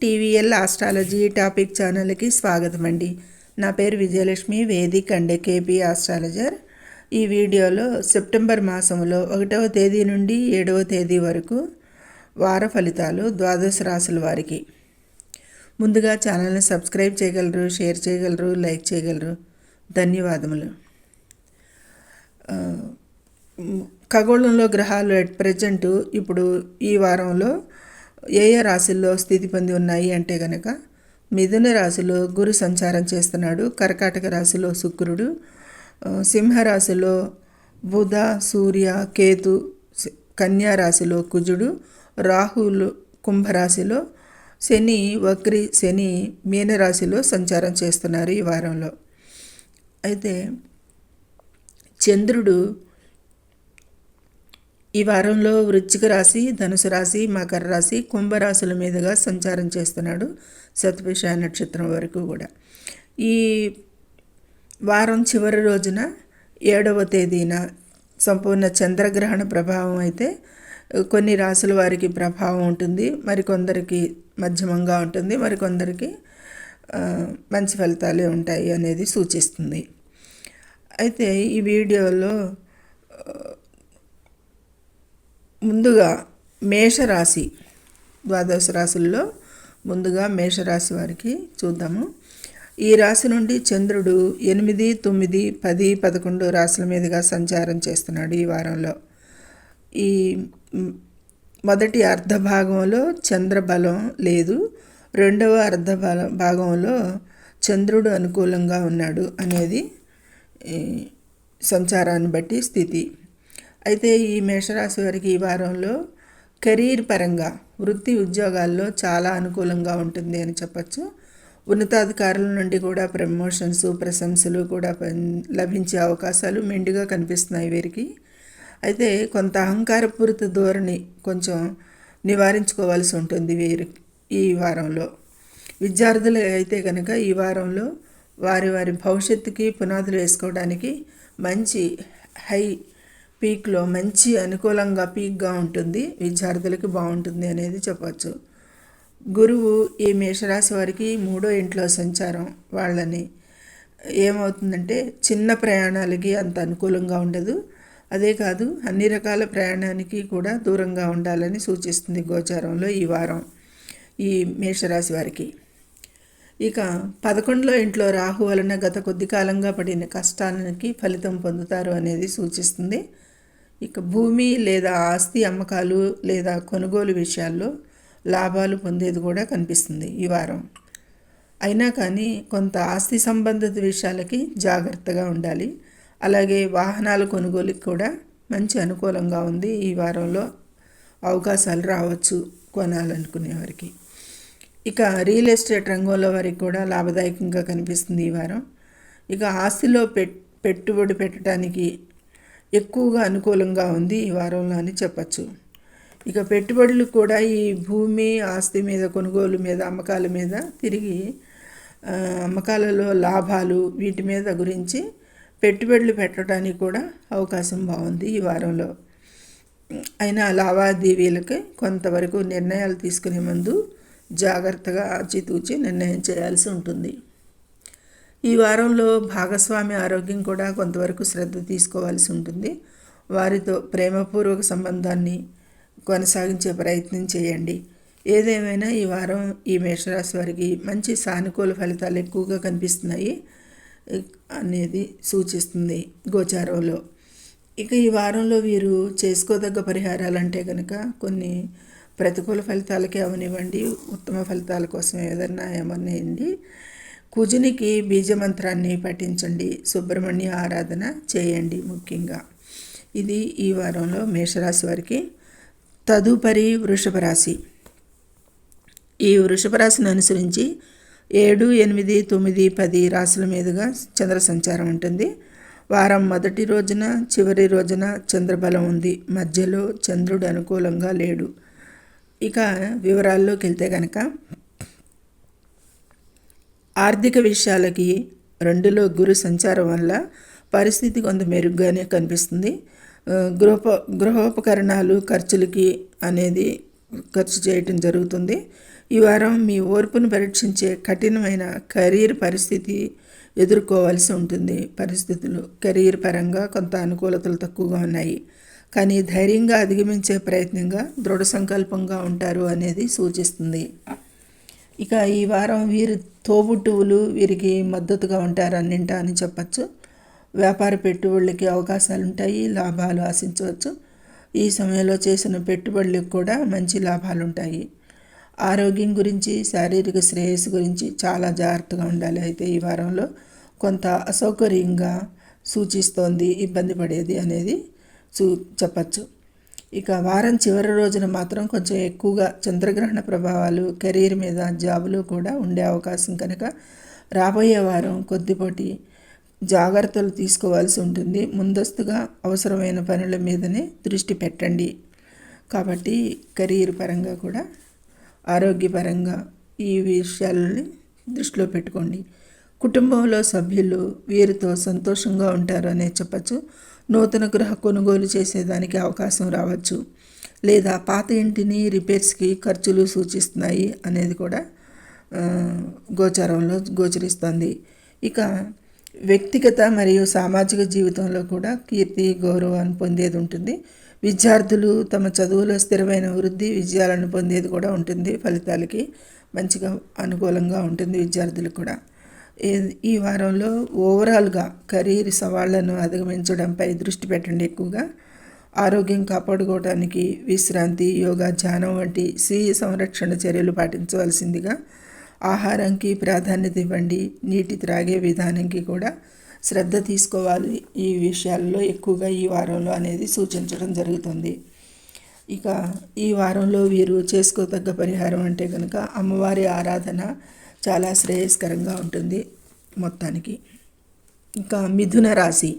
TVL astrology topic ఛానల్కి స్వాగతం అండి. నా పేరు Vijayalakshmi, Vedic and KP astrologer. ఈ వీడియోలో సెప్టెంబర్ మాసంలో 1వ తేదీ నుండి 7వ తేదీ వరకు వార ఫలితాలు ద్వాదశ రాశుల వారికి. ముందుగా ఛానల్ని సబ్స్క్రైబ్ చేయగలరు, షేర్ చేయగలరు, లైక్ చేయగలరు. ధన్యవాదములు. ఖగోళంలో గ్రహాలు ఎట్ ప్రజెంట్ ఇప్పుడు ఈ వారంలో ఏ రాశుల్లో స్థితి పొంది ఉన్నాయి అంటే కనుక మిథున రాశిలో గురు సంచారం చేస్తున్నాడు, కర్కాటక రాశిలో శుక్రుడు, సింహరాశిలో బుధ, సూర్య, కేతు, కన్యా రాశిలో కుజుడు, రాహులు కుంభరాశిలో, శని వక్రి శని మీనరాశిలో సంచారం చేస్తున్నారు ఈ వారంలో. అయితే చంద్రుడు ఈ వారంలో వృశ్చిక రాశి, ధనుసు రాశి, మకర రాశి, కుంభరాశుల మీదుగా సంచారం చేస్తున్నాడు శతభిష నక్షత్రం వరకు కూడా. ఈ వారం చివరి రోజున 7వ తేదీన సంపూర్ణ చంద్రగ్రహణ ప్రభావం అయితే కొన్ని రాశుల వారికి ప్రభావం ఉంటుంది, మరికొందరికి మధ్యమంగా ఉంటుంది, మరికొందరికి మంచి ఫలితాలే ఉంటాయి అనేది సూచిస్తుంది. అయితే ఈ వీడియోలో ముందుగా మేషరాశి, ద్వాదశ రాశుల్లో ముందుగా మేషరాశి వారికి చూద్దాము. ఈ రాశి నుండి చంద్రుడు 8, 9, 10, 11 రాశుల మీదుగా సంచారం చేస్తున్నాడు ఈ వారంలో. ఈ మొదటి అర్ధభాగంలో చంద్రబలం లేదు, రెండవ భాగంలో చంద్రుడు అనుకూలంగా ఉన్నాడు అనేది సంచారాన్ని బట్టి స్థితి. అయితే ఈ మేషరాశి వారికి ఈ వారంలో కెరీర్ పరంగా వృత్తి ఉద్యోగాల్లో చాలా అనుకూలంగా ఉంటుంది అని చెప్పచ్చు. ఉన్నతాధికారుల నుండి కూడా ప్రమోషన్స్, ప్రశంసలు కూడా లభించే అవకాశాలు మెండుగా కనిపిస్తున్నాయి వీరికి. అయితే కొంత అహంకారపూరిత ధోరణి కొంచెం నివారించుకోవాల్సి ఉంటుంది వీరికి ఈ వారంలో. విద్యార్థులు అయితే కనుక ఈ వారంలో వారి భవిష్యత్తుకి పునాదులు వేసుకోవడానికి మంచి హై పీక్లో మంచి అనుకూలంగా పీక్గా ఉంటుంది, విద్యార్థులకి బాగుంటుంది అనేది చెప్పచ్చు. గురువు ఈ మేషరాశి వారికి 3వ ఇంట్లో సంచారం వాళ్ళని ఏమవుతుందంటే చిన్న ప్రయాణాలకి అంత అనుకూలంగా ఉండదు. అదే కాదు, అన్ని రకాల ప్రయాణానికి కూడా దూరంగా ఉండాలని సూచిస్తుంది గోచారంలో ఈ వారం ఈ మేషరాశి వారికి. ఇక 11వ ఇంట్లో రాహు వలన గత కొద్ది కాలంగా పడిన కష్టానికి ఫలితం పొందుతారు అనేది సూచిస్తుంది. ఇక భూమి లేదా ఆస్తి అమ్మకాలు లేదా కొనుగోలు విషయాల్లో లాభాలు పొందేది కూడా కనిపిస్తుంది ఈ వారం. అయినా కానీ కొంత ఆస్తి సంబంధిత విషయాలకి జాగ్రత్తగా ఉండాలి. అలాగే వాహనాల కొనుగోలుకి కూడా మంచి అనుకూలంగా ఉంది ఈ వారంలో, అవకాశాలు రావచ్చు కొనాలనుకునేవారికి. ఇక రియల్ ఎస్టేట్ రంగంలో వారికి కూడా లాభదాయకంగా కనిపిస్తుంది ఈ వారం. ఇక ఆస్తిలో పెట్టుబడి పెట్టడానికి ఎక్కువగా అనుకూలంగా ఉంది ఈ వారంలో అని చెప్పచ్చు. ఇక పెట్టుబడులు కూడా ఈ భూమి ఆస్తి మీద, కొనుగోలు మీద, అమ్మకాల మీద తిరిగి అమ్మకాలలో లాభాలు వీటి మీద గురించి పెట్టుబడులు పెట్టడానికి కూడా అవకాశం బాగుంది ఈ వారంలో. అయినా లావాదేవీలకి కొంతవరకు నిర్ణయాలు తీసుకునే ముందు జాగ్రత్తగా ఆచితూచి నిర్ణయం చేయాల్సి ఉంటుంది. ఈ వారంలో భాగస్వామి ఆరోగ్యం కూడా కొంతవరకు శ్రద్ధ తీసుకోవాల్సి ఉంటుంది. వారితో ప్రేమపూర్వక సంబంధాన్ని కొనసాగించే ప్రయత్నం చేయండి. ఏదేమైనా ఈ వారం ఈ మేషరాశి వారికి మంచి సానుకూల ఫలితాలు ఎక్కువగా కనిపిస్తున్నాయి అనేది సూచిస్తుంది గోచారంలో. ఇక ఈ వారంలో వీరు చేసుకోదగ్గ పరిహారాలు అంటే కనుక కొన్ని ప్రతికూల ఫలితాలకే అవనివ్వండి, ఉత్తమ ఫలితాల కోసం ఏదన్నా ఏమన్నాయండి, కుజునికి బీజమంత్రాన్ని పఠించండి, సుబ్రహ్మణ్య ఆరాధన చేయండి ముఖ్యంగా. ఇది ఈ వారంలో మేషరాశి వారికి. తదుపరి వృషభ రాశి. ఈ వృషభ రాశిని అనుసరించి 7, 8, 9, 10 రాశుల మీదుగా చంద్ర సంచారం ఉంటుంది. వారం మొదటి రోజున చివరి రోజున చంద్రబలం ఉంది, మధ్యలో చంద్రుడు అనుకూలంగా లేడు. ఇక వివరాల్లోకి వెళ్తే కనుక ఆర్థిక విషయాలకి 2లో గురు సంచారం వల్ల పరిస్థితి కొంత మెరుగ్గానే కనిపిస్తుంది. గృహోపకరణాలు ఖర్చులకి అనేది ఖర్చు చేయటం జరుగుతుంది. ఈ వారం మీ ఓర్పును పరీక్షించే కఠినమైన కెరీర్ పరిస్థితి ఎదుర్కోవాల్సి ఉంటుంది. పరిస్థితులు కెరీర్ పరంగా కొంత అనుకూలతలు తక్కువగా ఉన్నాయి, కానీ ధైర్యంగా అధిగమించే ప్రయత్నంగా దృఢ సంకల్పంగా ఉంటారు అనేది సూచిస్తుంది. ఇక ఈ వారం వీరి తోబుట్టువులు వీరికి మద్దతుగా ఉంటారు అన్నింటా అని చెప్పచ్చు. వ్యాపార పెట్టుబడులకి అవకాశాలు ఉంటాయి, లాభాలు ఆశించవచ్చు. ఈ సమయంలో చేసిన పెట్టుబడులకు కూడా మంచి లాభాలు ఉంటాయి. ఆరోగ్యం గురించి, శారీరక శ్రేయస్సు గురించి చాలా జాగ్రత్తగా ఉండాలి. అయితే ఈ వారంలో కొంత అసౌకర్యంగా సూచిస్తోంది, ఇబ్బంది పడేది అనేది చెప్పచ్చు. ఇక వారం చివరి రోజున మాత్రం కొంచెం ఎక్కువగా చంద్రగ్రహణ ప్రభావాలు కెరీర్ మీద, జాబులు కూడా ఉండే అవకాశం కనుక రాబోయే వారం కొద్దిపాటి జాగ్రత్తలు తీసుకోవాల్సి ఉంటుంది. ముందస్తుగా అవసరమైన పనుల మీదనే దృష్టి పెట్టండి. కాబట్టి కెరీర్ పరంగా కూడా, ఆరోగ్యపరంగా ఈ విషయాలని దృష్టిలో పెట్టుకోండి. కుటుంబంలో సభ్యులు వీరితో సంతోషంగా ఉంటారు అనే చెప్పచ్చు. నూతన గృహ కొనుగోలు చేసేదానికి అవకాశం రావచ్చు, లేదా పాత ఇంటిని రిపేర్స్కి ఖర్చులు సూచిస్తున్నాయి అనేది కూడా గోచారంలో గోచరిస్తుంది. ఇక వ్యక్తిగత మరియు సామాజిక జీవితంలో కూడా కీర్తి, గౌరవాన్ని పొందేది ఉంటుంది. విద్యార్థులు తమ చదువులో స్థిరమైన వృద్ధి, విజయాలను పొందేది కూడా ఉంటుంది. ఫలితాలకి మంచిగా అనుకూలంగా ఉంటుంది విద్యార్థులకు కూడా. ఈ వారంలో ఓవరాల్గా కెరీర్ సవాళ్లను అధిగమించడంపై దృష్టి పెట్టండి. ఎక్కువగా ఆరోగ్యం కాపాడుకోవడానికి విశ్రాంతి, యోగా, ధ్యానం వంటి స్వీయ సంరక్షణ చర్యలు పాటించవలసిందిగా. ఆహారానికి ప్రాధాన్యత ఇవ్వండి. నీటి త్రాగే విధానానికి కూడా శ్రద్ధ తీసుకోవాలి. ఈ విషయాల్లో ఎక్కువగా ఈ వారంలో అనేది సూచించడం జరుగుతుంది. ఇక ఈ వారంలో వీరు చేసుకోదగ్గ పరిహారం అంటే కనుక అమ్మవారి ఆరాధన చాలా శ్రేయస్కరంగా ఉంటుంది మొత్తానికి. ఇంకా మిథున రాశి.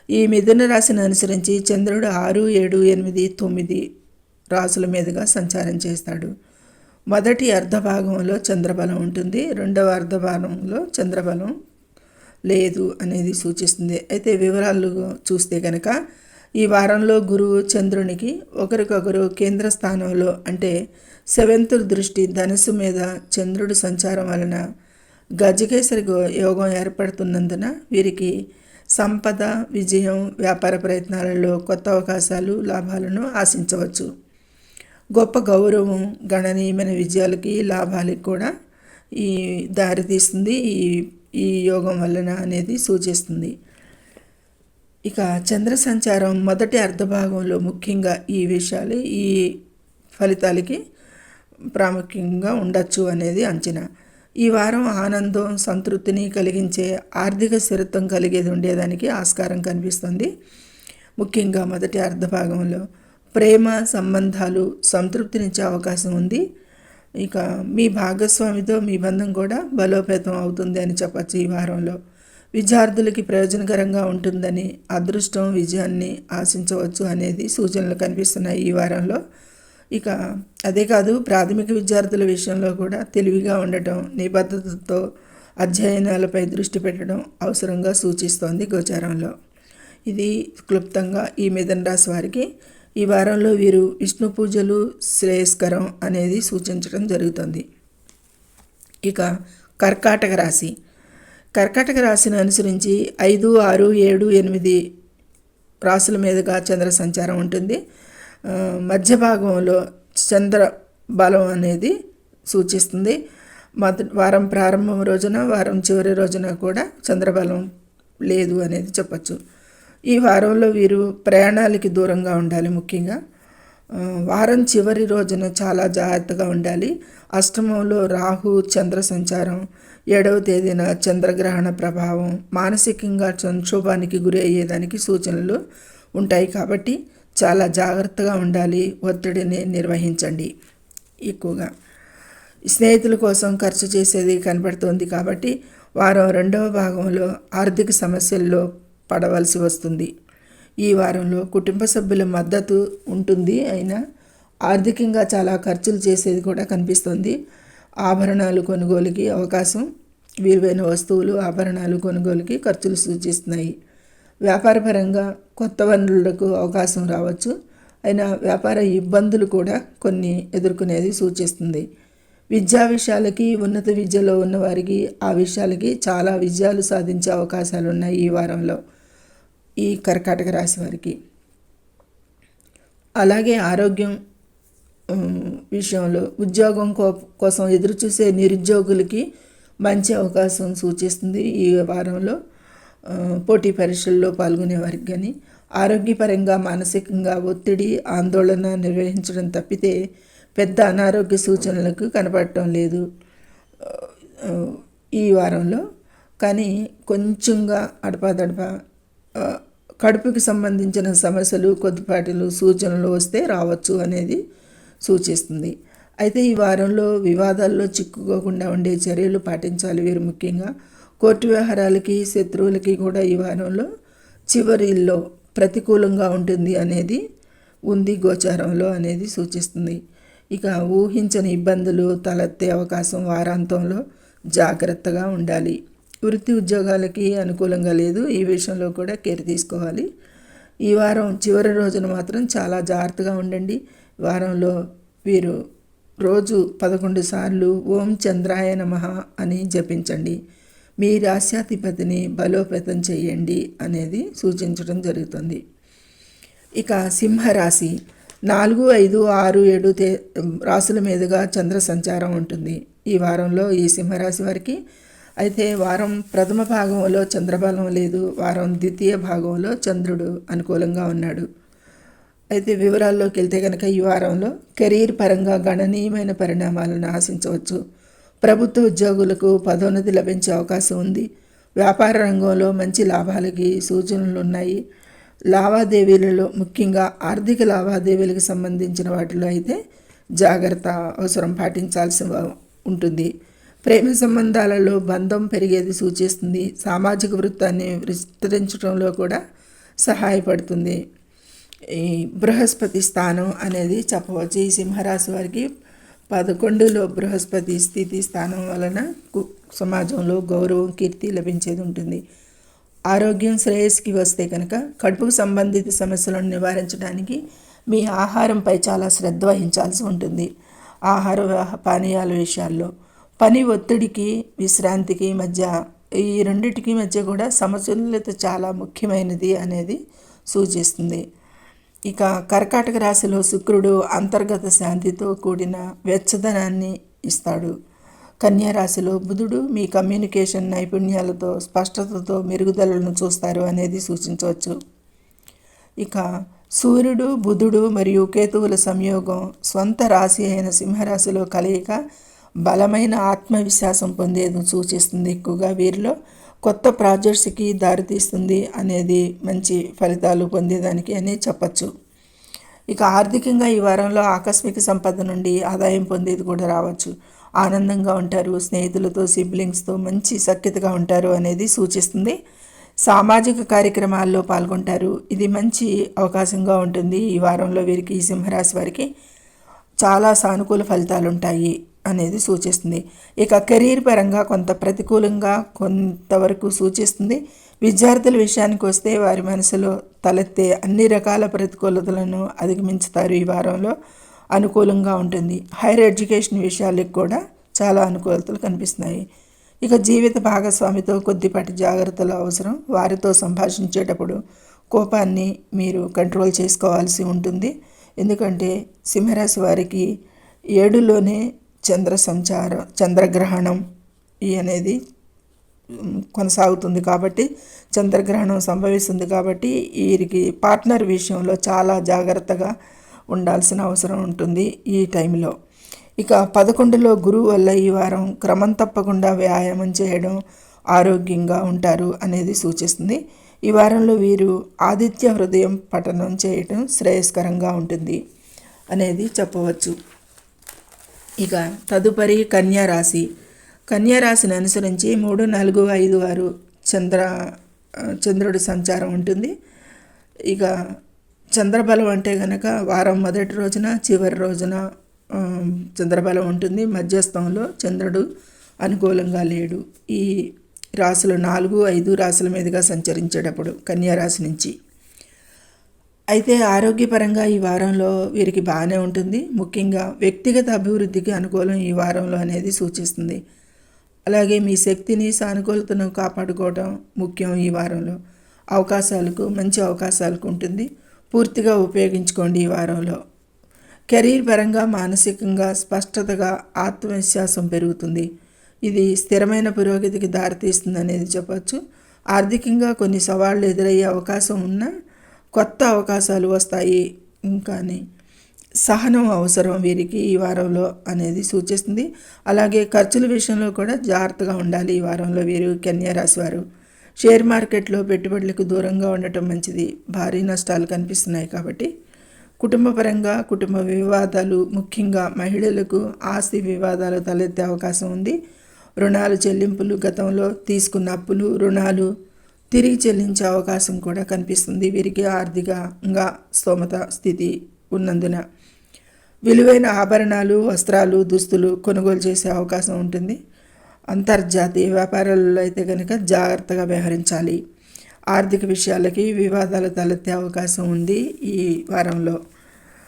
ఈ మిథున రాశిని అనుసరించి చంద్రుడు 6, 7, 8, 9 రాశుల మీదుగా సంచారం చేస్తాడు. మొదటి అర్ధభాగంలో చంద్రబలం ఉంటుంది, రెండవ అర్ధభాగంలో చంద్రబలం లేదు అనేది సూచిస్తుంది. అయితే వివరాలు చూస్తే కనుక ఈ వారంలో గురువు చంద్రునికి ఒకరికొకరు కేంద్ర స్థానంలో అంటే 7th దృష్టి ధనుసు మీద చంద్రుడి సంచారం వలన గజకేసరి యోగం ఏర్పడుతున్నందున వీరికి సంపద, విజయం, వ్యాపార ప్రయత్నాలలో కొత్త అవకాశాలు, లాభాలను ఆశించవచ్చు. గొప్ప గౌరవం, గణనీయమైన విజయాలకి, లాభాలకి కూడా ఈ దారితీస్తుంది ఈ యోగం వలన అనేది సూచిస్తుంది. ఇక చంద్ర సంచారం మొదటి అర్ధభాగంలో ముఖ్యంగా ఈ విషయాలు ఈ ఫలితాలకి ప్రాముఖ్యంగా ఉండొచ్చు అనేది అంచనా. ఈ వారం ఆనందం, సంతృప్తిని కలిగించే ఆర్థిక స్థిరత్వం కలిగేది ఉండేదానికి ఆస్కారం కనిపిస్తుంది. ముఖ్యంగా మొదటి అర్ధభాగంలో ప్రేమ సంబంధాలు సంతృప్తినిచ్చే అవకాశం ఉంది. ఇక మీ భాగస్వామితో మీ బంధం కూడా బలోపేతం అవుతుంది అని చెప్పచ్చు. ఈ వారంలో విద్యార్థులకి ప్రయోజనకరంగా ఉంటుందని, అదృష్టం, విజయాన్ని ఆశించవచ్చు అనేది సూచనలు కనిపిస్తున్నాయి ఈ వారంలో. ఇక అదే కాదు, ప్రాథమిక విద్యార్థుల విషయంలో కూడా తెలివిగా ఉండటం, నిబద్ధతతో అధ్యయనాలపై దృష్టి పెట్టడం అవసరంగా సూచిస్తోంది గోచారంలో. ఇది క్లుప్తంగా ఈ మిథున రాశి వారికి. ఈ వారంలో వీరు విష్ణు పూజలు శ్రేయస్కరం అనేది సూచించడం జరుగుతుంది. ఇక కర్కాటక రాశి. కర్కాటక రాశిని అనుసరించి 5, 6, 7, 8 రాశుల మీదుగా చంద్ర సంచారం ఉంటుంది. మధ్య భాగంలో చంద్ర బలం అనేది సూచిస్తుంది. వారం ప్రారంభం రోజున, వారం చివరి రోజున కూడా చంద్రబలం లేదు అనేది చెప్పచ్చు. ఈ వారంలో వీరు ప్రయాణాలకి దూరంగా ఉండాలి. ముఖ్యంగా వారం చివరి రోజున చాలా జాగ్రత్తగా ఉండాలి. అష్టమంలో రాహు చంద్ర సంచారం, 7వ తేదీన చంద్రగ్రహణ ప్రభావం మానసికంగా సంక్షోభానికి గురి అయ్యేదానికి సూచనలు ఉంటాయి. కాబట్టి చాలా జాగ్రత్తగా ఉండాలి. ఒత్తిడిని నిర్వహించండి. ఎక్కువగా స్నేహితుల కోసం ఖర్చు చేసేది కనబడుతోంది. కాబట్టి వారం 2వ భాగంలో ఆర్థిక సమస్యల్లో పడవలసి వస్తుంది. ఈ వారంలో కుటుంబ సభ్యుల మద్దతు ఉంటుంది, అయినా ఆర్థికంగా చాలా ఖర్చులు చేసేది కూడా కనిపిస్తుంది. ఆభరణాలు కొనుగోలుకి అవకాశం, విలువైన వస్తువులు, ఆభరణాలు కొనుగోలుకి ఖర్చులు సూచిస్తున్నాయి. వ్యాపారపరంగా కొత్త వనరులకు అవకాశం రావచ్చు. అయినా వ్యాపార ఇబ్బందులు కూడా కొన్ని ఎదుర్కొనేది సూచిస్తుంది. విద్యా విషయాలకి, ఉన్నత విద్యలో ఉన్నవారికి ఆ విషయాలకి చాలా విజయాలు సాధించే అవకాశాలు ఉన్నాయి ఈ వారంలో ఈ కర్కాటక రాశి వారికి. అలాగే ఆరోగ్యం విషయంలో ఉద్యోగం కోసం ఎదురుచూసే నిరుద్యోగులకి మంచి అవకాశం సూచిస్తుంది ఈ వారంలో. పోటీ పరీక్షల్లో పాల్గొనే వారికి కానీ ఆరోగ్యపరంగా, మానసికంగా ఒత్తిడి, ఆందోళన నిర్వహించడం తప్పితే పెద్ద అనారోగ్య సూచనలకు కనపడటం లేదు ఈ వారంలో. కానీ కొంచెంగా అడపాదడపా కడుపుకి సంబంధించిన సమస్యలు, కొద్దిపాటిలు సూచనలు వస్తే రావచ్చు అనేది సూచిస్తుంది. అయితే ఈ వారంలో వివాదాల్లో చిక్కుకోకుండా ఉండే చర్యలు పాటించాలి వీరు. ముఖ్యంగా కోర్టు వ్యవహారాలకి, శత్రువులకి కూడా ఈ వారంలో చివరిలో ప్రతికూలంగా ఉంటుంది అనేది ఉంది గోచారంలో అనేది సూచిస్తుంది. ఇక ఊహించని ఇబ్బందులు తలెత్తే అవకాశం వారాంతంలో జాగ్రత్తగా ఉండాలి. వృత్తి ఉద్యోగాలకి అనుకూలంగా లేదు, ఈ విషయంలో కూడా కేర్ తీసుకోవాలి. ఈ వారం చివరి రోజున మాత్రం చాలా జాగ్రత్తగా ఉండండి. వారంలో వీరు రోజు 11 సార్లు ఓం చంద్రాయ నమః అని జపించండి. మీ రాశ్యాధిపతిని బలోపేతం చేయండి అనేది సూచించడం జరుగుతుంది. ఇక సింహరాశి 4, 5, 6, 7 రాసుల మీదుగా చంద్ర సంచారం ఉంటుంది ఈ వారంలో ఈ సింహరాశి వారికి. అయితే వారం ప్రథమ భాగంలో చంద్రబలం లేదు, వారం ద్వితీయ భాగంలో చంద్రుడు అనుకూలంగా ఉన్నాడు. అయితే వివరాల్లోకి వెళ్తే కనుక ఈ వారంలో కెరీర్ పరంగా గణనీయమైన పరిణామాలను ఆశించవచ్చు. ప్రభుత్వ ఉద్యోగులకు పదోన్నతి లభించే అవకాశం ఉంది. వ్యాపార రంగంలో మంచి లాభాలకి సూచనలు ఉన్నాయి. లావాదేవీలలో, ముఖ్యంగా ఆర్థిక లావాదేవీలకు సంబంధించిన వాటిలో అయితే జాగ్రత్త అవసరం పాటించాల్సి ఉంటుంది. ప్రేమ సంబంధాలలో బంధం పెరిగేది సూచిస్తుంది. సామాజిక వృత్తాన్ని విస్తరించడంలో కూడా సహాయపడుతుంది. ఈ బృహస్పతి స్థానం అనేది చెప్పవచ్చు. ఈ సింహరాశి వారికి 11లో బృహస్పతి స్థితి స్థానం వలన సమాజంలో గౌరవం, కీర్తి లభించేది ఉంటుంది. ఆరోగ్యం శ్రేయస్కి వస్తే కనుక కడుపుకు సంబంధిత సమస్యలను నివారించడానికి మీ ఆహారంపై చాలా శ్రద్ధ వహించాల్సి ఉంటుంది. ఆహార పానీయాల విషయాల్లో పని ఒత్తిడికి, విశ్రాంతికి మధ్య, ఈ రెండింటికి మధ్య కూడా సమతుల్యత చాలా ముఖ్యమైనది అనేది సూచిస్తుంది. ఇక కర్కాటక రాశిలో శుక్రుడు అంతర్గత శాంతితో కూడిన వెచ్చదనాన్ని ఇస్తాడు. కన్యా రాశిలో బుధుడు మీ కమ్యూనికేషన్ నైపుణ్యాలతో, స్పష్టతతో మెరుగుదలను చూస్తారు అనేది సూచించవచ్చు. ఇక సూర్యుడు, బుధుడు మరియు కేతువుల సంయోగం స్వంత రాశి అయిన సింహరాశిలో కలయిక బలమైన ఆత్మవిశ్వాసం పొందేది సూచిస్తుంది. ఎక్కువగా వీరిలో కొత్త ప్రాజెక్ట్స్కి దారితీస్తుంది అనేది మంచి ఫలితాలు పొందేదానికి అని చెప్పచ్చు. ఇక ఆర్థికంగా ఈ వారంలో ఆకస్మిక సంపద నుండి ఆదాయం పొందేది కూడా రావచ్చు. ఆనందంగా ఉంటారు, స్నేహితులతో, సిబ్లింగ్స్తో మంచి సఖ్యతగా ఉంటారు అనేది సూచిస్తుంది. సామాజిక కార్యక్రమాల్లో పాల్గొంటారు, ఇది మంచి అవకాశంగా ఉంటుంది. ఈ వారంలో వీరికి, ఈ సింహరాశి వారికి చాలా సానుకూల ఫలితాలు ఉంటాయి అనేది సూచిస్తుంది. ఇక కెరీర్ పరంగా కొంత ప్రతికూలంగా కొంతవరకు సూచిస్తుంది. విద్యార్థుల విషయానికి వస్తే వారి మనసులో తలెత్తే అన్ని రకాల ప్రతికూలతలను అధిగమించుతారు. ఈ వారంలో అనుకూలంగా ఉంటుంది. హైయర్ ఎడ్యుకేషన్ విషయాలకు కూడా చాలా అనుకూలతలు కనిపిస్తున్నాయి. ఇక జీవిత భాగస్వామితో కొద్దిపాటి జాగ్రత్తలు అవసరం. వారితో సంభాషించేటప్పుడు కోపాన్ని మీరు కంట్రోల్ చేసుకోవాల్సి ఉంటుంది. ఎందుకంటే సింహరాశి వారికి 7లోనే చంద్రగ్రహణం అనేది కొనసాగుతుంది కాబట్టి, చంద్రగ్రహణం సంభవిస్తుంది కాబట్టి వీరికి పార్ట్నర్ విషయంలో చాలా జాగ్రత్తగా ఉండాల్సిన అవసరం ఉంటుంది ఈ టైంలో. ఇక 11లో గురువు వల్ల ఈ వారం క్రమం తప్పకుండా వ్యాయామం చేయడం, ఆరోగ్యంగా ఉంటారు అనేది సూచిస్తుంది. ఈ వారంలో వీరు ఆదిత్య హృదయం పఠనం చేయటం శ్రేయస్కరంగా ఉంటుంది అనేది చెప్పవచ్చు. ఇక తదుపరి కన్యా రాశి. కన్యా రాశిని అనుసరించి 3, 4, 5, 6 చంద్రుడి సంచారం ఉంటుంది. ఇక చంద్రబలం అంటే కనుక వారం మొదటి రోజున, చివరి రోజున చంద్రబలం ఉంటుంది. మధ్యస్థంలో చంద్రుడు అనుకూలంగా లేడు. ఈ రాశులు 4, 5 రాశుల మీదుగా సంచరించేటప్పుడు కన్యా రాశి నుంచి. అయితే ఆరోగ్యపరంగా ఈ వారంలో వీరికి బాగానే ఉంటుంది. ముఖ్యంగా వ్యక్తిగత అభివృద్ధికి అనుకూలం ఈ వారంలో అనేది సూచిస్తుంది. అలాగే మీ శక్తిని సానుకూలతను కాపాడుకోవడం ముఖ్యం. ఈ వారంలో మంచి అవకాశాలకు ఉంటుంది. పూర్తిగా ఉపయోగించుకోండి ఈ వారంలో. కెరీర్ పరంగా మానసికంగా స్పష్టతగా ఆత్మవిశ్వాసం పెరుగుతుంది. ఇది స్థిరమైన పురోగతికి దారితీస్తుంది అనేది చెప్పచ్చు. ఆర్థికంగా కొన్ని సవాళ్లు ఎదురయ్యే అవకాశం ఉన్నా కొత్త అవకాశాలు వస్తాయి. కానీ సహనం అవసరం వీరికి ఈ వారంలో అనేది సూచిస్తుంది. అలాగే ఖర్చుల విషయంలో కూడా జాగ్రత్తగా ఉండాలి ఈ వారంలో వీరు. కన్యా రాశి వారు షేర్ మార్కెట్లో పెట్టుబడులకు దూరంగా ఉండటం మంచిది. భారీ నష్టాలు కనిపిస్తున్నాయి కాబట్టి. కుటుంబపరంగా కుటుంబ వివాదాలు, ముఖ్యంగా మహిళలకు ఆస్తి వివాదాలు తలెత్తే అవకాశం ఉంది. రుణాలు చెల్లింపులు, గతంలో తీసుకున్న అప్పులు రుణాలు తిరిగి చెల్లించే అవకాశం కూడా కనిపిస్తుంది వీరికి. ఆర్థికంగా స్తోమత స్థితి ఉన్నందున విలువైన ఆభరణాలు, వస్త్రాలు, దుస్తులు కొనుగోలు చేసే అవకాశం ఉంటుంది. అంతర్జాతీయ వ్యాపారాలలో అయితే కనుక జాగ్రత్తగా వ్యవహరించాలి. ఆర్థిక విషయాలకి వివాదాలు తలెత్తే అవకాశం ఉంది ఈ వారంలో.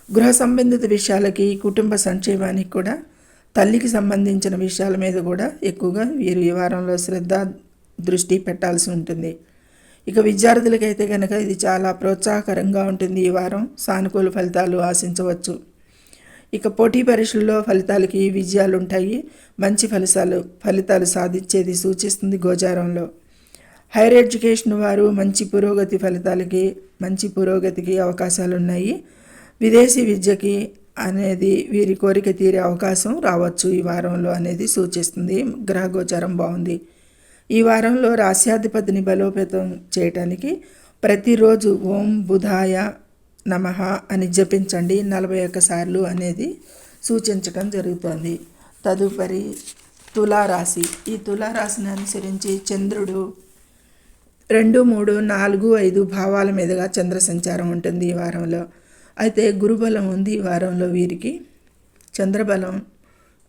గృహ సంబంధిత విషయాలకి, కుటుంబ సంక్షేమానికి కూడా, తల్లికి సంబంధించిన విషయాల మీద కూడా ఎక్కువగా వీరు ఈ వారంలో దృష్టి పెట్టాల్సి ఉంటుంది. ఇక విద్యార్థులకైతే కనుక ఇది చాలా ప్రోత్సాహకరంగా ఉంటుంది ఈ వారం. సానుకూల ఫలితాలు ఆశించవచ్చు. ఇక పోటీ పరీక్షల్లో ఫలితాలకి విజయాలు ఉంటాయి. మంచి ఫలితాలు సాధించేది సూచిస్తుంది గోచారంలో. హైయర్ ఎడ్యుకేషన్ వారు మంచి పురోగతికి అవకాశాలు ఉన్నాయి. విదేశీ విద్యకి అనేది వీరి కోరిక తీరే అవకాశం రావచ్చు ఈ వారంలో అనేది సూచిస్తుంది. గ్రహ గోచారం బాగుంది. ఈ వారంలో రాశ్యాధిపతిని బలోపేతం చేయటానికి ప్రతిరోజు ఓం బుధాయ నమః అని జపించండి 41 సార్లు అనేది సూచించడం జరుగుతుంది. తదుపరి తులారాశి. ఈ తులారాశిని అనుసరించి చంద్రుడు 2, 3, 4, 5 భావాల మీదుగా చంద్ర సంచారం ఉంటుంది ఈ వారంలో. అయితే గురుబలం ఉంది ఈ వారంలో వీరికి. చంద్రబలం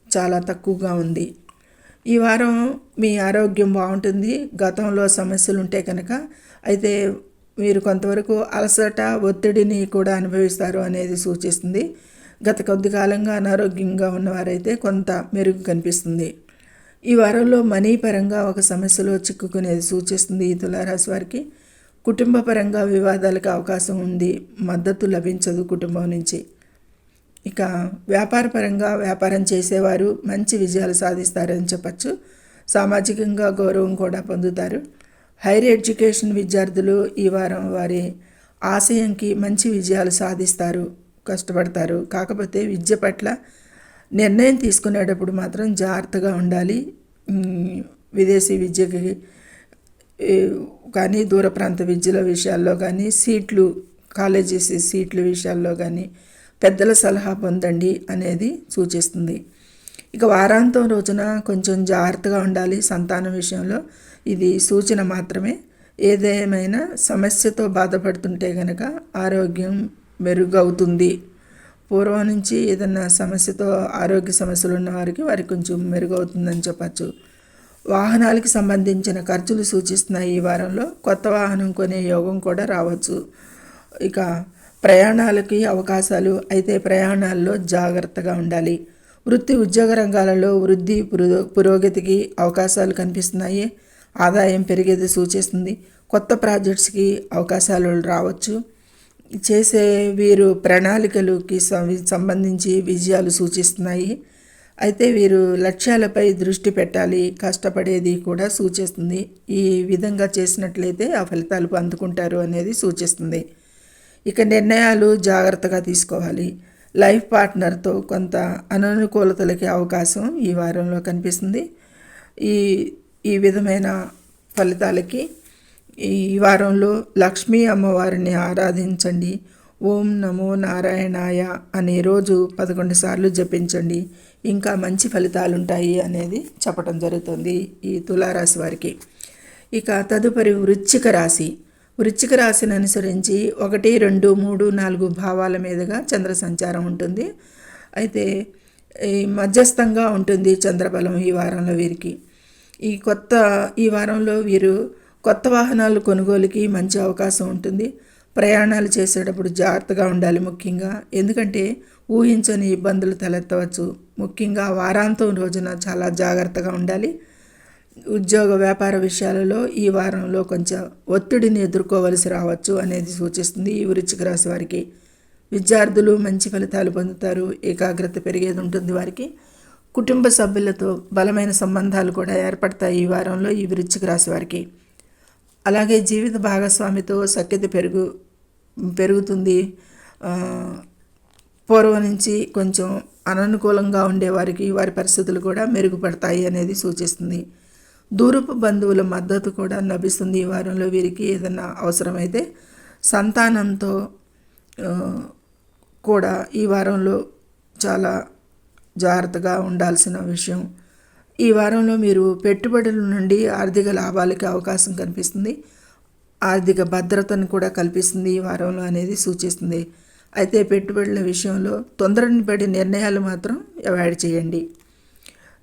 చాలా తక్కువగా ఉంది. ఈ వారం మీ ఆరోగ్యం బాగుంటుంది. గతంలో సమస్యలు ఉంటే కనుక అయితే మీరు కొంతవరకు అలసట, ఒత్తిడిని కూడా అనుభవిస్తారు అనేది సూచిస్తుంది. గత కొద్ది కాలంగా అనారోగ్యంగా ఉన్నవారైతే కొంత మెరుగు కనిపిస్తుంది. ఈ వారంలో మనీ పరంగా ఒక సమస్యలో చిక్కుకునేది సూచిస్తుంది ఈ తులారాశి వారికి. కుటుంబ పరంగా వివాదాలకు అవకాశం ఉంది. మద్దతు లభించదు కుటుంబం నుంచి. ఇక వ్యాపారపరంగా వ్యాపారం చేసేవారు మంచి విజయాలు సాధిస్తారని చెప్పచ్చు. సామాజికంగా గౌరవం కూడా పొందుతారు. హైయర్ ఎడ్యుకేషన్ విద్యార్థులు ఈ వారం వారి ఆశయంకి మంచి విజయాలు సాధిస్తారు, కష్టపడతారు. కాకపోతే విద్య పట్ల నిర్ణయం తీసుకునేటప్పుడు మాత్రం జాగ్రత్తగా ఉండాలి. విదేశీ విద్యకి కానీ, దూర ప్రాంత విద్యల విషయాల్లో కానీ, కాలేజెస్ సీట్ల విషయాల్లో కానీ పెద్దల సలహా పొందండి అనేది సూచిస్తుంది. ఇక వారాంతం రోజున కొంచెం జాగ్రత్తగా ఉండాలి సంతానం విషయంలో. ఇది సూచన మాత్రమే. ఏదేమైనా సమస్యతో బాధపడుతుంటే కనుక ఆరోగ్యం మెరుగవుతుంది. పూర్వం నుంచి ఏదన్నా సమస్యతో ఆరోగ్య సమస్యలు ఉన్న వారికి కొంచెం మెరుగవుతుందని చెప్పచ్చు. వాహనాలకి సంబంధించిన ఖర్చులు సూచిస్తున్నాయి ఈ వారంలో. కొత్త వాహనం కొనే యోగం కూడా రావచ్చు. ఇక ప్రయాణాలకి అవకాశాలు, అయితే ప్రయాణాల్లో జాగ్రత్తగా ఉండాలి. వృత్తి ఉద్యోగ రంగాలలో పురోగతికి అవకాశాలు కనిపిస్తున్నాయి. ఆదాయం పెరిగేది సూచిస్తుంది. కొత్త ప్రాజెక్ట్స్కి అవకాశాలు రావచ్చు. చేసే వీరు ప్రణాళికలకి సంబంధించి విజయాలు సూచిస్తున్నాయి. అయితే వీరు లక్ష్యాలపై దృష్టి పెట్టాలి, కష్టపడేది కూడా సూచిస్తుంది. ఈ విధంగా చేసినట్లయితే ఆ ఫలితాలు అందుకుంటారు అనేది సూచిస్తుంది. ఇక నిర్ణయాలు జాగ్రత్తగా తీసుకోవాలి. లైఫ్ పార్ట్నర్తో కొంత అననుకూలతలకి అవకాశం ఈ వారంలో కనిపిస్తుంది. ఈ విధమైన ఫలితాలకి ఈ వారంలో లక్ష్మీ అమ్మవారిని ఆరాధించండి. ఓం నమో నారాయణాయ అనే రోజు 11 సార్లు జపించండి. ఇంకా మంచి ఫలితాలు ఉంటాయి అనేది చెప్పడం జరుగుతుంది ఈ తులారాశి వారికి. ఇక తదుపరి వృశ్చిక రాశి. వృశ్చిక రాశిని అనుసరించి 1, 2, 3, 4 భావాల మీదుగా చంద్ర సంచారం ఉంటుంది. అయితే మధ్యస్థంగా ఉంటుంది చంద్రబలం ఈ వారంలో వీరికి. ఈ వారంలో వీరు కొత్త వాహనాలు కొనుగోలుకి మంచి అవకాశం ఉంటుంది. ప్రయాణాలు చేసేటప్పుడు జాగ్రత్తగా ఉండాలి ముఖ్యంగా, ఎందుకంటే ఊహించని ఇబ్బందులు తలెత్తవచ్చు. ముఖ్యంగా వారాంతం రోజున చాలా జాగ్రత్తగా ఉండాలి. ఉద్యోగ వ్యాపార విషయాలలో ఈ వారంలో కొంచెం ఒత్తిడిని ఎదుర్కోవలసి రావచ్చు అనేది సూచిస్తుంది ఈ వృశ్చిక రాశి వారికి. విద్యార్థులు మంచి ఫలితాలు పొందుతారు, ఏకాగ్రత పెరిగేది ఉంటుంది వారికి. కుటుంబ సభ్యులతో బలమైన సంబంధాలు కూడా ఏర్పడతాయి ఈ వారంలో ఈ వృశ్చిక రాశి వారికి. అలాగే జీవిత భాగస్వామితో సఖ్యత పెరుగుతుంది. పూర్వం నుంచి కొంచెం అననుకూలంగా ఉండేవారికి వారి పరిస్థితులు కూడా మెరుగుపడతాయి అనేది సూచిస్తుంది. దూరపు బంధువుల మద్దతు కూడా లభిస్తుంది ఈ వారంలో వీరికి. ఏదైనా అవసరమైతే సంతానంతో కూడా ఈ వారంలో చాలా జాగ్రత్తగా ఉండాల్సిన విషయం. ఈ వారంలో మీరు పెట్టుబడుల నుండి ఆర్థిక లాభాలకి అవకాశం కనిపిస్తుంది. ఆర్థిక భద్రతను కూడా కల్పిస్తుంది ఈ వారంలో అనేది సూచిస్తుంది. అయితే పెట్టుబడుల విషయంలో తొందరని పడి నిర్ణయాలు మాత్రం అవాయిడ్ చేయండి.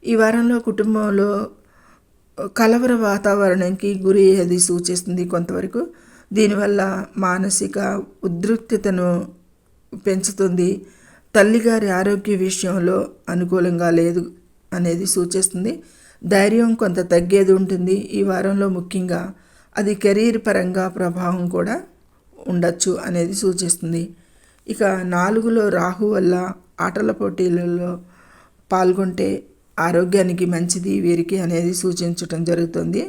ఈ వారంలో కుటుంబంలో కలవర వాతావరణంకి గురి అది సూచిస్తుంది కొంతవరకు. దీనివల్ల మానసిక ఉద్రిక్తతను పెంచుతుంది. తల్లిగారి ఆరోగ్య విషయంలో అనుకూలంగా లేదు అనేది సూచిస్తుంది. ధైర్యం కొంత తగ్గేది ఉంటుంది ఈ వారంలో. ముఖ్యంగా అది కెరీర్ పరంగా ప్రభావం కూడా ఉండొచ్చు అనేది సూచిస్తుంది. ఇక 4లో రాహు వల్ల ఆటల పోటీలలో పాల్గొంటే ఆరోగ్యానికి మంచిది వీరికి అనేది సూచించటం జరుగుతుంది.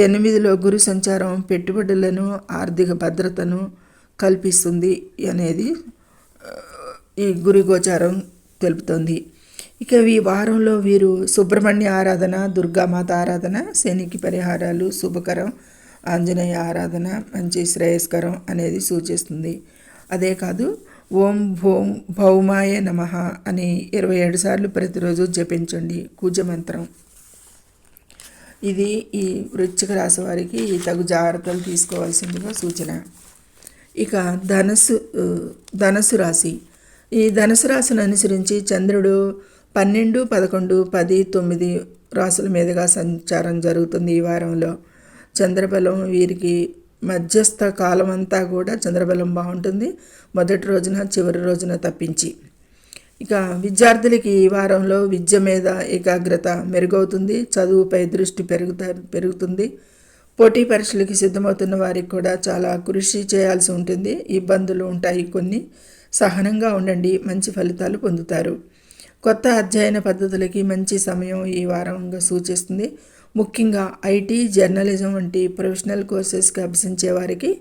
8లో గురు సంచారం పెట్టుబడులను ఆర్థిక భద్రతను కల్పిస్తుంది అనేది ఈ గురు గోచారం తెలుపుతుంది. ఇక ఈ వారంలో వీరు సుబ్రహ్మణ్య ఆరాధన, దుర్గామాత ఆరాధన, శనికి పరిహారాలు శుభకరం, ఆంజనేయ ఆరాధన మంచి శ్రేయస్కరం అనేది సూచిస్తుంది. అదే కాదు, ఓం భోం భౌమాయ నమః అని 27 సార్లు ప్రతిరోజు జపించండి కూజమంత్రం. ఇది ఈ వృశ్చిక రాశి వారికి ఈ తగు జాగ్రత్తలు తీసుకోవాల్సిందిగా సూచన. ఇక ధనుసు రాశి. ఈ ధనుసు రాశిని అనుసరించి చంద్రుడు 12, 11, 10, 9 రాశుల మీదుగా సంచారం జరుగుతుంది ఈ వారంలో. చంద్రబలం వీరికి మధ్యస్థ కాలం అంతా కూడా చంద్రబలం బాగుంటుంది, మొదటి రోజున చివరి రోజున తప్పించి. ఇక విద్యార్థులకి ఈ వారంలో విద్య మీద ఏకాగ్రత మెరుగవుతుంది, చదువుపై దృష్టి పెరుగుతుంది. పోటీ పరీక్షలకి సిద్ధమవుతున్న వారికి కూడా చాలా కృషి చేయాల్సి ఉంటుంది, ఇబ్బందులు ఉంటాయి కొన్ని. సహనంగా ఉండండి, మంచి ఫలితాలు పొందుతారు. కొత్త అధ్యయన పద్ధతులకి మంచి సమయం ఈ వారంగా సూచిస్తుంది. ముఖ్యంగా ఐటీ, జర్నలిజం వంటి ప్రొఫెషనల్ కోర్సెస్కి అభ్యసించే వారికి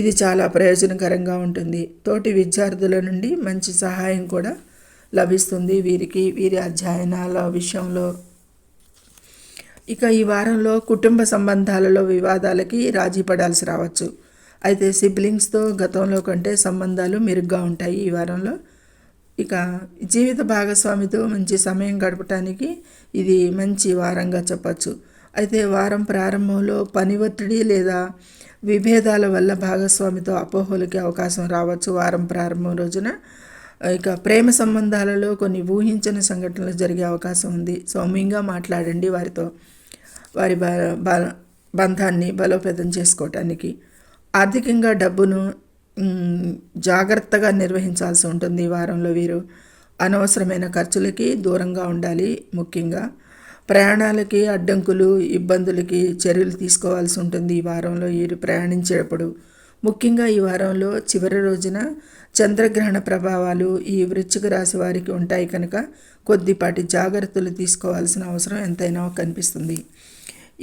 ఇది చాలా ప్రయోజనకరంగా ఉంటుంది. తోటి విద్యార్థుల నుండి మంచి సహాయం కూడా లభిస్తుంది వీరికి వీరి అధ్యయనాల విషయంలో. ఇక ఈ వారంలో కుటుంబ సంబంధాలలో వివాదాలకి రాజీ పడాల్సి రావచ్చు. అయితే సిబ్లింగ్స్తో గతంలో కంటే సంబంధాలు మెరుగ్గా ఉంటాయి ఈ వారంలో. ఇక జీవిత భాగస్వామితో మంచి సమయం గడపటానికి ఇది మంచి వారంగా చెప్పచ్చు. అయితే వారం ప్రారంభంలో పని ఒత్తిడి లేదా విభేదాల వల్ల భాగస్వామితో అపోహలకి అవకాశం రావచ్చు వారం ప్రారంభం రోజున. ఇక ప్రేమ సంబంధాలలో కొన్ని ఊహించని సంఘటనలు జరిగే అవకాశం ఉంది. సౌమ్యంగా మాట్లాడండి వారితో, వారి బంధాన్ని బలోపేతం చేసుకోవటానికి. ఆర్థికంగా డబ్బును జాగ్రత్తగా నిర్వహించాల్సి ఉంటుంది ఈ వారంలో వీరు. అనవసరమైన ఖర్చులకి దూరంగా ఉండాలి. ముఖ్యంగా ప్రయాణాలకి అడ్డంకులు, ఇబ్బందులకి చర్యలు తీసుకోవాల్సి ఉంటుంది ఈ వారంలో వీరు ప్రయాణించేటప్పుడు. ముఖ్యంగా ఈ వారంలో చివరి రోజున చంద్రగ్రహణ ప్రభావాలు ఈ వృశ్చిక రాశి వారికి ఉంటాయి కనుక కొద్దిపాటి జాగ్రత్తలు తీసుకోవాల్సిన అవసరం ఎంతైనా కనిపిస్తుంది.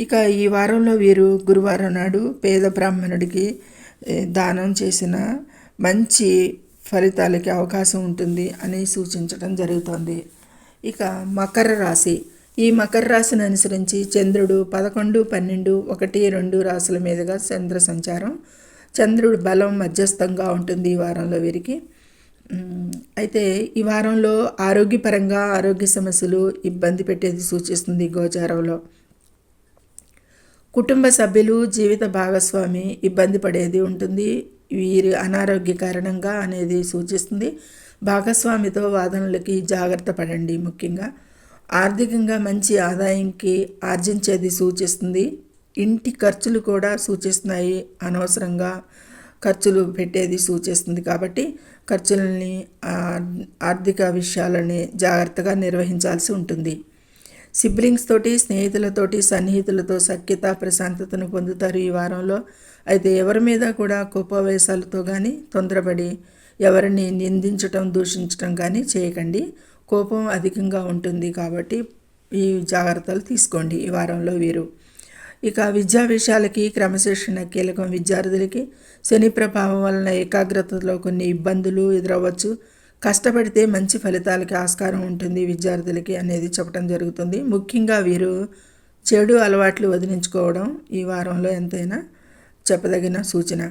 ఇక ఈ వారంలో వీరు గురువారం నాడు పేద బ్రాహ్మణుడికి దానం చేసిన మంచి ఫలితాలకి అవకాశం ఉంటుంది అని సూచించడం జరుగుతుంది. ఇక మకర రాశి. ఈ మకర రాశిని అనుసరించి చంద్రుడు 11, 12, 1, 2 రాశుల మీదుగా చంద్ర సంచారం. చంద్రుడు బలం మధ్యస్థంగా ఉంటుంది ఈ వారంలో వీరికి. అయితే ఈ వారంలో ఆరోగ్యపరంగా ఆరోగ్య సమస్యలు ఇబ్బంది పెట్టేది సూచిస్తుంది గోచారంలో. కుటుంబ సభ్యులు, జీవిత భాగస్వామి ఇబ్బంది పడేది ఉంటుంది వీరి అనారోగ్య కారణంగా అనేది సూచిస్తుంది. భాగస్వామితో వాదనలకి జాగ్రత్త పడండి. ముఖ్యంగా ఆర్థికంగా మంచి ఆదాయంకి ఆర్జించేది సూచిస్తుంది. ఇంటి ఖర్చులు కూడా సూచిస్తున్నాయి. అనవసరంగా ఖర్చులు పెట్టేది సూచిస్తుంది. కాబట్టి ఖర్చులని ఆర్థిక విషయాలని జాగ్రత్తగా నిర్వహించాల్సి ఉంటుంది. సిబ్లింగ్స్ తోటి, స్నేహితులతోటి, సన్నిహితులతో సఖ్యత, ప్రశాంతతను పొందుతారు ఈ వారంలో. అయితే ఎవరి మీద కూడా కోపావేశాలతో కానీ తొందరపడి ఎవరిని నిందించటం, దూషించటం కానీ చేయకండి. కోపం అధికంగా ఉంటుంది కాబట్టి ఈ జాగ్రత్తలు తీసుకోండి ఈ వారంలో వీరు. ఇక విద్యా విషయాలకి క్రమశిక్షణ కీలకం. విద్యార్థులకి శని ప్రభావం వలన ఏకాగ్రతలో కొన్ని ఇబ్బందులు ఎదురవ్వచ్చు. కష్టపడితే మంచి ఫలితాలకి ఆస్కారం ఉంటుంది విద్యార్థులకి అనేది చెప్పడం జరుగుతుంది. ముఖ్యంగా వీరు చెడు అలవాట్లు వదిలించుకోవడం ఈ వారంలో ఎంతైనా చెప్పదగిన సూచన.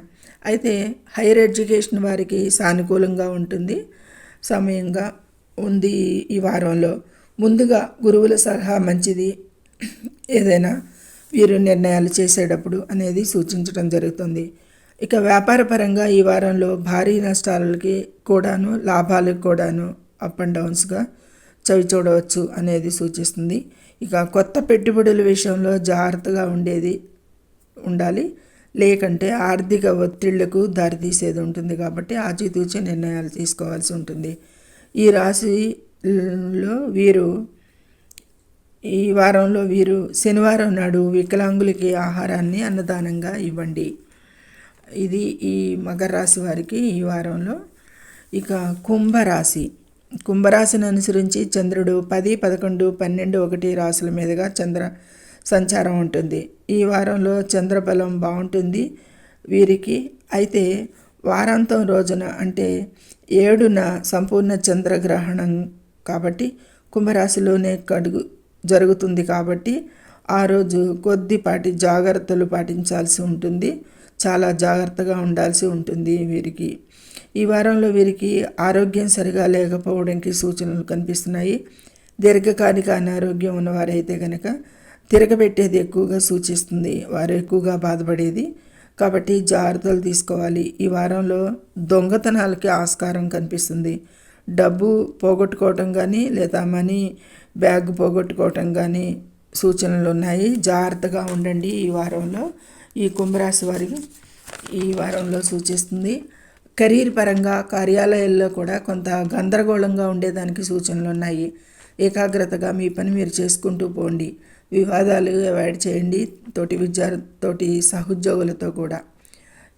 అయితే హైయర్ ఎడ్యుకేషన్ వారికి సానుకూలంగా ఉంటుంది సమయంగా ఉంది ఈ వారంలో. ముందుగా గురువుల సలహా మంచిది ఏదైనా వీరు నిర్ణయాలు చేసేటప్పుడు అనేది సూచించడం జరుగుతుంది. ఇక వ్యాపార పరంగా ఈ వారంలో భారీ నష్టాలకి కూడాను లాభాలకు కూడాను అప్ అండ్ డౌన్స్గా చవి చూడవచ్చు అనేది సూచిస్తుంది. ఇక కొత్త పెట్టుబడుల విషయంలో జాగ్రత్తగా ఉండాలి, లేకంటే ఆర్థిక ఒత్తిళ్లకు దారితీసేది ఉంటుంది. కాబట్టి ఆచితూచి నిర్ణయాలు తీసుకోవాల్సి ఉంటుంది. ఈ రాశిలో ఈ వారంలో వీరు శనివారం నాడు వికలాంగులకి ఆహారాన్ని అన్నదానంగా ఇవ్వండి. ఇది ఈ మకర రాశి వారికి ఈ వారంలో. ఇక కుంభరాశిని అనుసరించి చంద్రుడు 10, 11, 12, 1 రాశుల మీదుగా చంద్ర సంచారం ఉంటుంది. ఈ వారంలో చంద్రబలం బాగుంటుంది వీరికి. అయితే వారాంతం రోజున అంటే 7న సంపూర్ణ చంద్రగ్రహణం కాబట్టి కుంభరాశిలోనే జరుగుతుంది. కాబట్టి ఆ రోజు కొద్దిపాటి జాగ్రత్తలు పాటించాల్సి ఉంటుంది. చాలా జాగ్రత్తగా ఉండాల్సి ఉంటుంది వీరికి. ఈ వారంలో వీరికి ఆరోగ్యం సరిగా లేకపోవడానికి సూచనలు కనిపిస్తున్నాయి. దీర్ఘకాలిక అనారోగ్యం ఉన్నవారైతే కనుక తిరగబెట్టేది ఎక్కువగా సూచిస్తుంది, వారు ఎక్కువగా బాధపడేది. కాబట్టి జాగ్రత్తలు తీసుకోవాలి. ఈ వారంలో దొంగతనాలకి ఆస్కారం కనిపిస్తుంది. డబ్బు పోగొట్టుకోవటం కానీ లేదా మనీ బ్యాగ్ పోగొట్టుకోవటం కానీ సూచనలు ఉన్నాయి. జాగ్రత్తగా ఉండండి ఈ వారంలో. ఈ కుంభరాశి వారికి ఈ వారంలో సూచిస్తుంది. కెరీర్ పరంగా కార్యాలయాల్లో కూడా కొంత గందరగోళంగా ఉండేదానికి సూచనలు ఉన్నాయి. ఏకాగ్రతగా మీ పని మీరు చేసుకుంటూ పోండి. వివాదాలు అవాయిడ్ చేయండి తోటి సహోద్యోగులతో కూడా.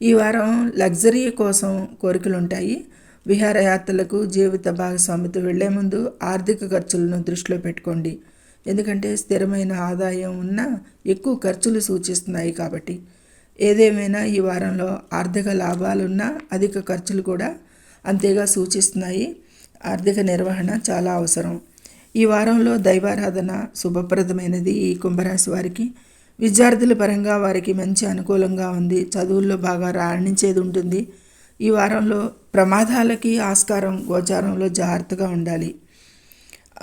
ఈ వారం లగ్జరీ కోసం కోరికలు ఉంటాయి. విహారయాత్రలకు జీవిత భాగస్వామితో వెళ్లే ముందు ఆర్థిక ఖర్చులను దృష్టిలో పెట్టుకోండి. ఎందుకంటే స్థిరమైన ఆదాయం ఉన్న ఎక్కువ ఖర్చులు సూచిస్తున్నాయి. కాబట్టి ఏదేమైనా ఈ వారంలో ఆర్థిక లాభాలున్న అధిక ఖర్చులు కూడా అంతేగా సూచిస్తున్నాయి. ఆర్థిక నిర్వహణ చాలా అవసరం. ఈ వారంలో దైవారాధన శుభప్రదమైనది ఈ కుంభరాశి వారికి. విద్యార్థుల పరంగా వారికి మంచి అనుకూలంగా ఉంది. చదువుల్లో బాగా రాణించేది ఉంటుంది. ఈ వారంలో ప్రమాదాలకి ఆస్కారం, గోచారంలో జాగ్రత్తగా ఉండాలి.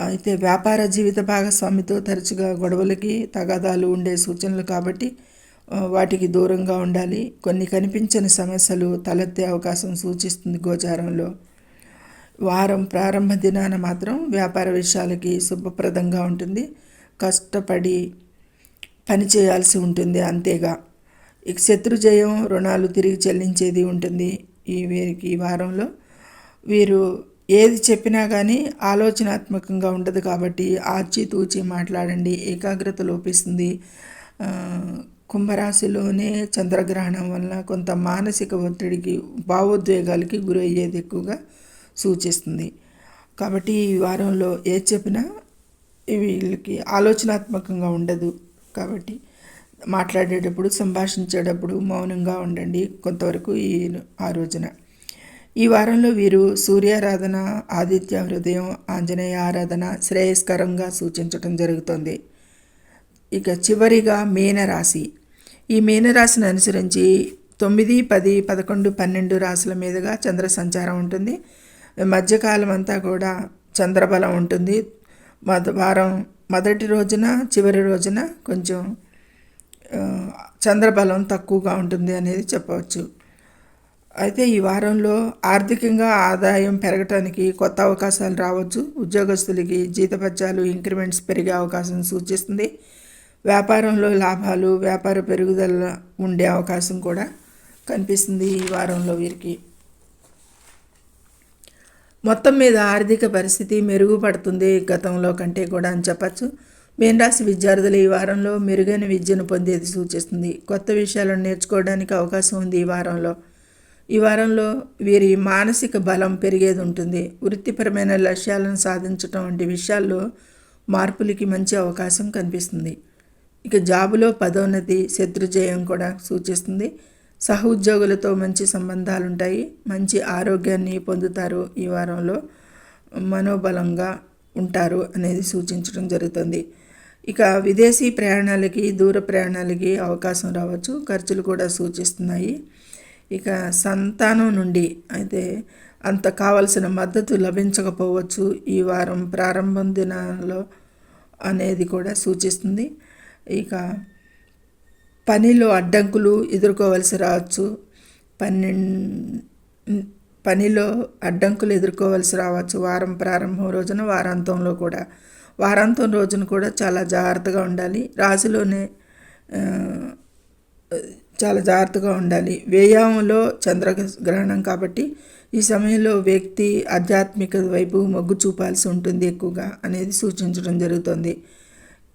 అయితే వ్యాపార జీవిత భాగస్వామితో తరచుగా గొడవలకి తగాదాలు ఉండే సూచనలు కాబట్టి వాటికి దూరంగా ఉండాలి. కొన్ని కనిపించని సమస్యలు తలెత్తే అవకాశం సూచిస్తుంది గోచారంలో. వారం ప్రారంభ దినాన మాత్రం వ్యాపార విషయాలకి శుభప్రదంగా ఉంటుంది. కష్టపడి పని చేయాల్సి ఉంటుంది అంతేగా. ఇక శత్రుజయం, రుణాలు తిరిగి చెల్లించేది ఉంటుంది వీరికి. ఈ వారంలో వీరు ఏది చెప్పినా కానీ ఆలోచనాత్మకంగా ఉండదు కాబట్టి ఆచితూచి మాట్లాడండి. ఏకాగ్రత లోపిస్తుంది. కుంభరాశిలోనే చంద్రగ్రహణం వలన కొంత మానసిక ఒత్తిడికి, భావోద్వేగాలకి గురయ్యేది ఎక్కువగా సూచిస్తుంది. కాబట్టి ఈ వారంలో ఏది చెప్పినా వీళ్ళకి ఆలోచనాత్మకంగా ఉండదు. కాబట్టి మాట్లాడేటప్పుడు, సంభాషించేటప్పుడు మౌనంగా ఉండండి కొంతవరకు ఆ రోజున. ఈ వారంలో వీరు సూర్యారాధన, ఆదిత్య హృదయం, ఆంజనేయ ఆరాధన శ్రేయస్కరంగా సూచించటం జరుగుతుంది. ఇక చివరిగా మీనరాశి. ఈ మీనరాశిని అనుసరించి 9, 10, 11, 12 రాశుల మీదుగా చంద్ర సంచారం ఉంటుంది. మధ్యకాలం అంతా కూడా చంద్రబలం ఉంటుంది. వారం మొదటి రోజున, చివరి రోజున కొంచెం చంద్రబలం తక్కువగా ఉంటుంది అనేది చెప్పవచ్చు. అయితే ఈ వారంలో ఆర్థికంగా ఆదాయం పెరగటానికి కొత్త అవకాశాలు రావచ్చు. ఉద్యోగస్తులకి జీతభత్యాలు, ఇంక్రిమెంట్స్ పెరిగే అవకాశం సూచిస్తుంది. వ్యాపారంలో లాభాలు, వ్యాపార పెరుగుదల ఉండే అవకాశం కూడా కనిపిస్తుంది ఈ వారంలో వీరికి. మొత్తం మీద ఆర్థిక పరిస్థితి మెరుగుపడుతుంది గతంలో కంటే కూడా అని చెప్పచ్చు. మీనరాశి విద్యార్థులు ఈ వారంలో మెరుగైన విద్యను పొందేది సూచిస్తుంది. కొత్త విషయాలను నేర్చుకోవడానికి అవకాశం ఉంది ఈ వారంలో వీరి మానసిక బలం పెరిగేది ఉంటుంది. వృత్తిపరమైన లక్ష్యాలను సాధించడం వంటి విషయాల్లో మార్పులకి మంచి అవకాశం కనిపిస్తుంది. ఇక జాబులో పదోన్నతి, శత్రుజయం కూడా సూచిస్తుంది. సహోద్యోగులతో మంచి సంబంధాలు ఉంటాయి. మంచి ఆరోగ్యాన్ని పొందుతారు. ఈ వారంలో మనోబలంగా ఉంటారు అనేది సూచించడం జరుగుతుంది. ఇక విదేశీ ప్రయాణాలకి, దూర ప్రయాణాలకి అవకాశం రావచ్చు. ఖర్చులు కూడా సూచిస్తున్నాయి. ఇక సంతానం నుండి అయితే అంత కావలసిన మద్దతు లభించకపోవచ్చు ఈ వారం ప్రారంభం దినాల్లో అనేది కూడా సూచిస్తుంది. ఇక పనిలో అడ్డంకులు ఎదుర్కోవలసి రావచ్చు. పనిలో అడ్డంకులు ఎదుర్కోవలసి రావచ్చు వారం ప్రారంభం రోజున, వారాంతం రోజున కూడా చాలా జాగ్రత్తగా ఉండాలి. రాశిలోనే చాలా జాగ్రత్తగా ఉండాలి. వ్యయంలో చంద్రగ్రహణం కాబట్టి ఈ సమయంలో వ్యక్తి ఆధ్యాత్మిక వైపు మొగ్గు చూపాల్సి ఉంటుంది ఎక్కువగా అనేది సూచించడం జరుగుతుంది.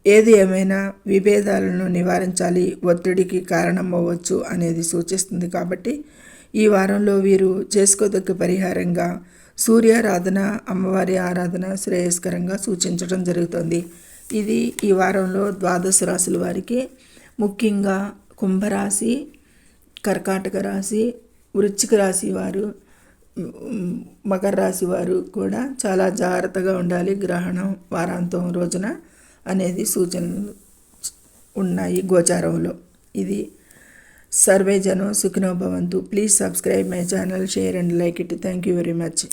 ఏది ఏమైనా విభేదాలను నివారించాలి, ఒత్తిడికి కారణం అవ్వచ్చు అనేది సూచిస్తుంది. కాబట్టి ఈ వారంలో వీరు చేసుకోదగ్గ పరిహారంగా సూర్యారాధన, అమ్మవారి ఆరాధన శ్రేయస్కరంగా సూచించడం జరుగుతుంది. ఇది ఈ వారంలో ద్వాదశ రాశుల వారికి, ముఖ్యంగా కుంభరాశి, కర్కాటక రాశి, వృశ్చిక రాశి వారు, మకర రాశి వారు కూడా చాలా జాగ్రత్తగా ఉండాలి గ్రహణం వారాంతం రోజున అనేది సూచనలు ఉన్నాయి గోచారంలో. ఇది సర్వే జనం సుఖినో భవంతు. Please subscribe my channel, share and like it. Thank you very much.